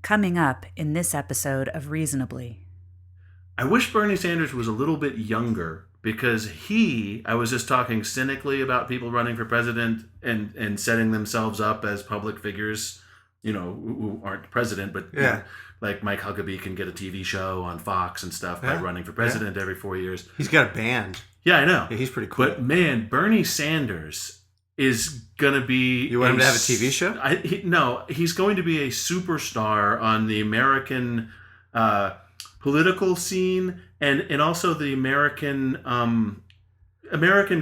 Coming up in this episode of Reasonably. I wish Bernie Sanders was a little bit younger because I was just talking cynically about people running for president and setting themselves up as public figures, who aren't president, but like Mike Huckabee can get a TV show on Fox and stuff by running for president every 4 years. He's got a band. Yeah, I know. Yeah, he's pretty cool. But man, Bernie Sanders is going to be... You want him to have a TV show? No, he's going to be a superstar on the American political scene and also the American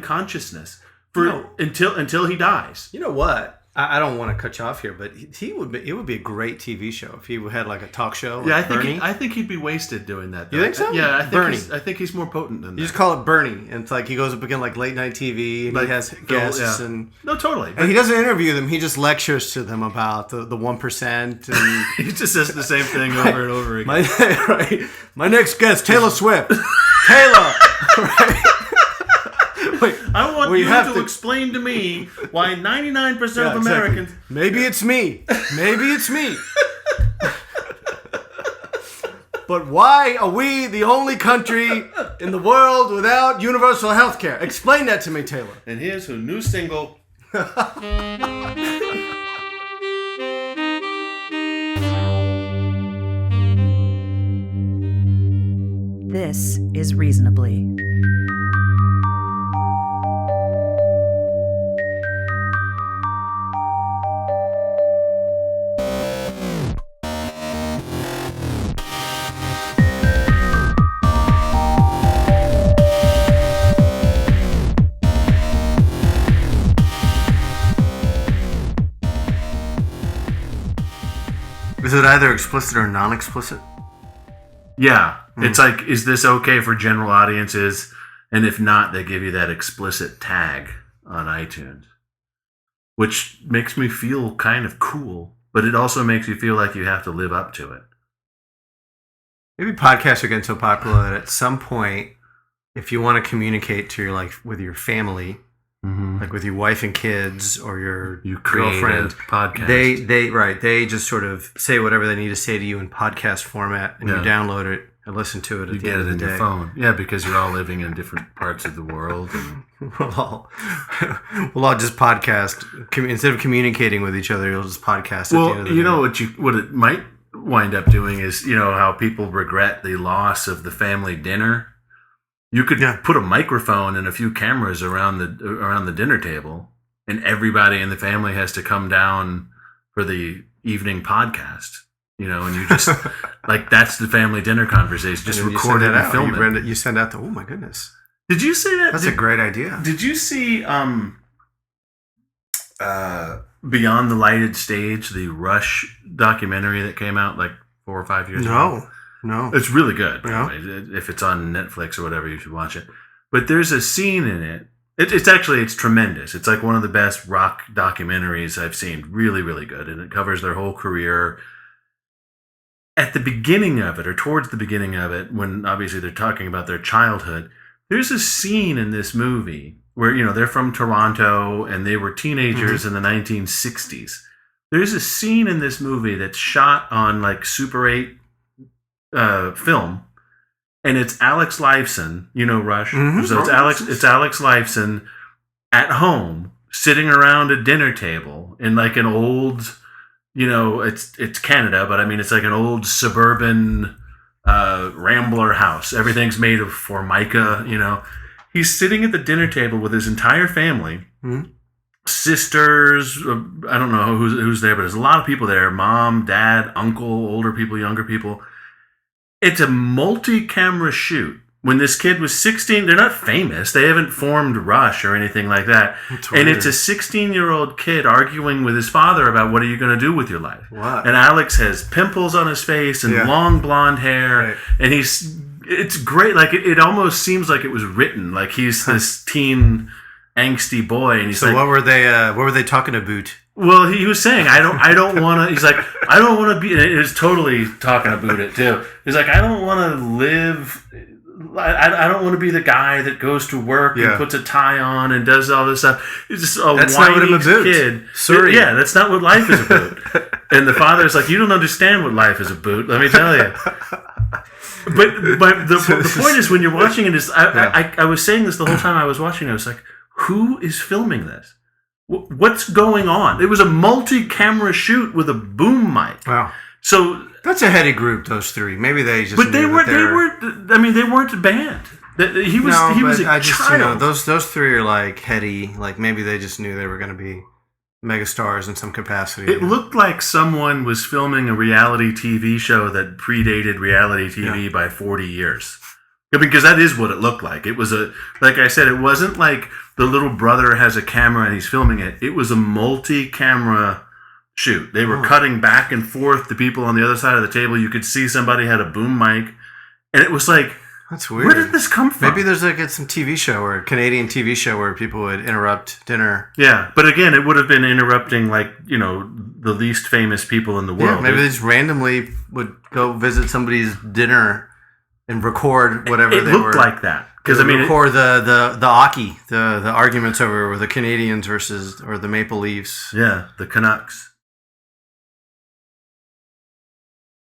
consciousness until he dies. You know what? I don't want to cut you off here, but it would be a great TV show if he had like a talk show. Like I think he'd be wasted doing that. Though. You think so? Yeah, Bernie. I think he's more potent than that. You just call it Bernie, and it's like he goes up against like late night TV, and he has guests and no, totally. And he doesn't interview them; he just lectures to them about the 1%. And he just says the same thing over and over again. My next guest, Taylor Swift. Taylor. Right? Wait, I want you to explain to me why 99% of Americans... Exactly. Maybe it's me. But why are we the only country in the world without universal health care? Explain that to me, Taylor. And here's her new single. This is Reasonably. Is it either explicit or non-explicit? Yeah. It's like, is this okay for general audiences? And if not, they give you that explicit tag on iTunes. Which makes me feel kind of cool, but it also makes you feel like you have to live up to it. Maybe podcasts are getting so popular that at some point, if you want to communicate to with your family, like with your wife and kids or your girlfriend, podcast. They just sort of say whatever they need to say to you in podcast format, and you download it and listen to it. You get it in your phone, because you're all living in different parts of the world, and we'll all just podcast instead of communicating with each other. You'll just podcast. Well, at the end of the day. what it might wind up doing is how people regret the loss of the family dinner. You could put a microphone and a few cameras around the dinner table, and everybody in the family has to come down for the evening podcast. And you just that's the family dinner conversation. Just record it and film it. You send out oh my goodness! Did you say that? That's a great idea. Did you see Beyond the Lighted Stage, the Rush documentary that came out like 4 or 5 years ago? No. It's really good. Yeah. If it's on Netflix or whatever, you should watch it. But there's a scene in it. It's tremendous. It's like one of the best rock documentaries I've seen. Really, really good. And it covers their whole career. At the beginning of it, or towards the beginning of it, when obviously they're talking about their childhood, there's a scene in this movie where, they're from Toronto and they were teenagers in the 1960s. There's a scene in this movie that's shot on like Super 8 film, and it's Alex Lifeson, Rush. So it's Alex Lifeson at home sitting around a dinner table in like an old, it's Canada, but I mean it's like an old suburban rambler house. Everything's made of formica. He's sitting at the dinner table with his entire family, sisters. I don't know who's there, but there's a lot of people there: mom, dad, uncle, older people, younger people. It's a multi-camera shoot. When this kid was 16, they're not famous. They haven't formed Rush or anything like that. And it's a 16-year-old kid arguing with his father about what are you going to do with your life. Wow. And Alex has pimples on his face and long blonde hair. Right. And it's great. Like it almost seems like it was written. Like he's this teen angsty boy. And he's what were they talking about? Well, he was saying, I don't want to, he's like, I don't want to be, it was totally talking about it too. He's like, I don't want to live I don't want to be the guy that goes to work and puts a tie on and does all this stuff. He's just a that's not what I'm whiny about. kid. Sorry. Yeah, that's not what life is about. And the father's like, you don't understand what life is about, let me tell you. But the point is, when you're watching it, I was saying this the whole time I was watching it. I was like, who is filming this? What's going on? It was a multi-camera shoot with a boom mic. Wow. So that's a heady group, those three. Maybe they just. But they weren't banned. He was a child. Those three are like heady. Like maybe they just knew they were going to be megastars in some capacity. It looked like someone was filming a reality TV show that predated reality TV by 40 years. Because that is what it looked like. It was like I said, it wasn't like the little brother has a camera and he's filming it. It was a multi-camera shoot. They were cutting back and forth to people on the other side of the table. You could see somebody had a boom mic. And it was like, that's weird. Where did this come from? Maybe there's like some TV show or a Canadian TV show where people would interrupt dinner. Yeah, but again, it would have been interrupting the least famous people in the world. Yeah, maybe they just randomly would go visit somebody's dinner and record whatever they were. It looked like that. Because record the hockey, the arguments over the Canadians versus or the Maple Leafs. Yeah, the Canucks.